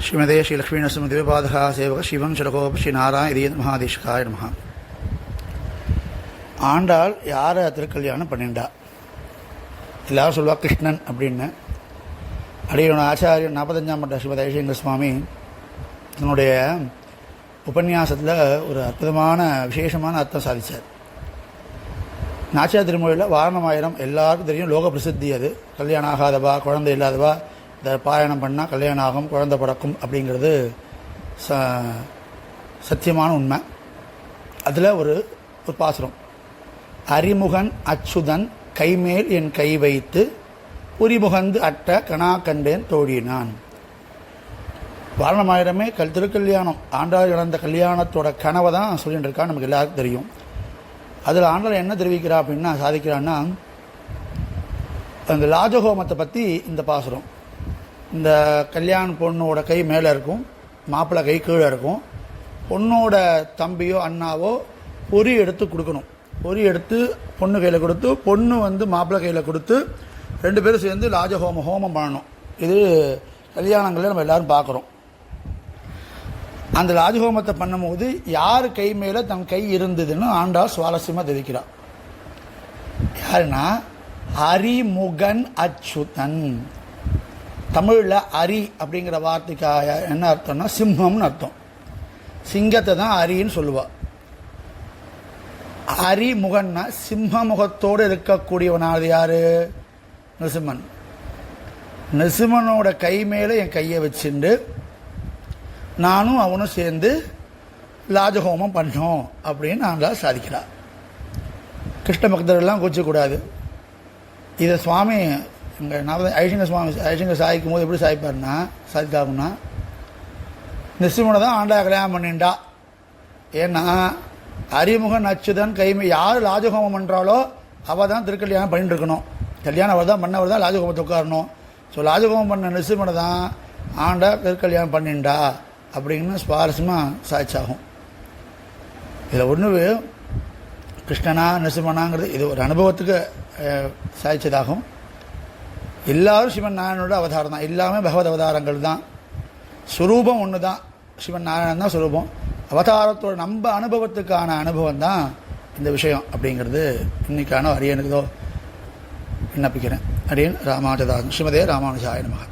ஸ்ரீமதே ஸ்ரீ லக்ஷ்மீநரசிம்ம திவ்யபாதகா சேவக சிவம் சடகோப ஸ்ரீ நாராயண மகாதேஷ்காய நமஹ. ஆண்டாள் யாரை திருக்கல்யாணம் பண்ணிண்டா? எல்லாரும் சொல்லுவா கிருஷ்ணன் அப்படின்னு. அடியோட ஆச்சாரியர் 45ஆம் பட்ட ஸ்ரீமதி ஐஷிங்க சுவாமி தன்னுடைய உபன்யாசத்தில் ஒரு அற்புதமான விசேஷமான அர்த்தம் சாதித்தார். நாச்சியார் திருமொழியில் வாரணமாயிரம் எல்லாருக்கும் தெரியும், லோக பிரசித்தி. அது கல்யாணம் ஆகாதவா, குழந்தை இல்லாதவா இந்த பாராயணம் பண்ணால் கல்யாணம் ஆகும், குழந்தை பிறக்கும் அப்படிங்கிறது சத்தியமான உண்மை. அதில் ஒரு பாசுரம், அரிமுகன் அச்சுதன் கைமேல் என் கை வைத்து புரிமுகந்து அட்ட கணா கண்டேன் தோழினான். வாரணமாயிரமே திருக்கல்யாணம், ஆண்டாள் இழந்த கல்யாணத்தோட கனவை தான் சொல்லிட்டு இருக்கா, நமக்கு எல்லாருக்கும் தெரியும். அதில் ஆண்டாள் என்ன தெரிவிக்கிறா அப்படின்னா, சாதிக்கிறான்னா, அந்த லாஜஹோமத்தை பற்றி இந்த பாசுரம். இந்த கல்யாண பொண்ணோட கை மேலே இருக்கும், மாப்பிள்ளை கை கீழே இருக்கும். பொண்ணோட தம்பியோ அண்ணாவோ பொறி எடுத்து கொடுக்கணும். பொறி எடுத்து பொண்ணு கையில் கொடுத்து, பொண்ணு மாப்பிள்ளை கையில் கொடுத்து, 2 பேரும் சேர்ந்து ஹோமம் பண்ணணும். இது கல்யாணங்களில் நம்ம எல்லாரும் பார்க்குறோம். அந்த லாஜஹோமத்தை பண்ணும்போது யார் கை மேலே தன் கை இருந்ததுன்னு ஆண்டாள் சுவாரஸ்யமாக தெரிவிக்கிறார். யாருன்னா அரிமுகன் அச்சுதன். தமிழில் அரி அப்படிங்கிற வார்த்தைக்காக என்ன அர்த்தம்னா சிம்மம்னு அர்த்தம். சிங்கத்தை தான் அரின்னு சொல்லுவாள். அரிமுகன்னா சிம்ம முகத்தோடு இருக்கக்கூடியவனாவது யாரு? நரசிம்மன். நரசிம்மனோட கை மேலே என் கையை வச்சுண்டு நானும் அவனும் சேர்ந்து லாஜஹோமம் பண்ணோம் அப்படின்னு நாங்கள் சாதிக்கிறார். கிருஷ்ண பக்தர்கள்லாம் கூச்சக்கூடாது. இதை சுவாமி இங்கே ஐஷிங்க சாய்க்கும் போது எப்படி சாய்ப்பார்னா, சாதிக்காகும்னா, நரசிம்மனை தான் ஆண்டா கல்யாணம் பண்ணிண்டா. ஏன்னா அரிமுகன் அச்சுதன் கைமை யார் லாஜஹோமம் பண்ணுறாலோ அவள் தான் திருக்கல்யாணம் பண்ணிட்டு இருக்கணும். கல்யாணம் அவர் தான் பண்ணவர் தான் லாஜஹோமத்தை உட்காரணும். ஸோ லாஜஹோமம் பண்ண நரசிம்மனை தான் ஆண்டா திருக்கல்யாணம் பண்ணிண்டா அப்படின்னு சுவாரஸ்யமாக சாய்ச்சாகும். இதில் ஒன்று கிருஷ்ணனா நரசிம்மனாங்கிறது இது ஒரு அனுபவத்துக்கு சாய்ச்சதாகும். எல்லாரும் சிவன் நாராயணனோட அவதாரம் தான், எல்லாமே பகவத் அவதாரங்கள் தான். சுரூபம் ஒன்று தான், சிவன் நாராயணன் தான் சுரூபம். அவதாரத்தோட நம்ம அனுபவத்துக்கான அனுபவம் தான் இந்த விஷயம் அப்படிங்கிறது இன்னைக்கான அரியனுக்குதோ விண்ணப்பிக்கிறேன். அரியன் ராமானுஜதாசன். ஸ்ரீமதே ராமானுஜாய நமஹ.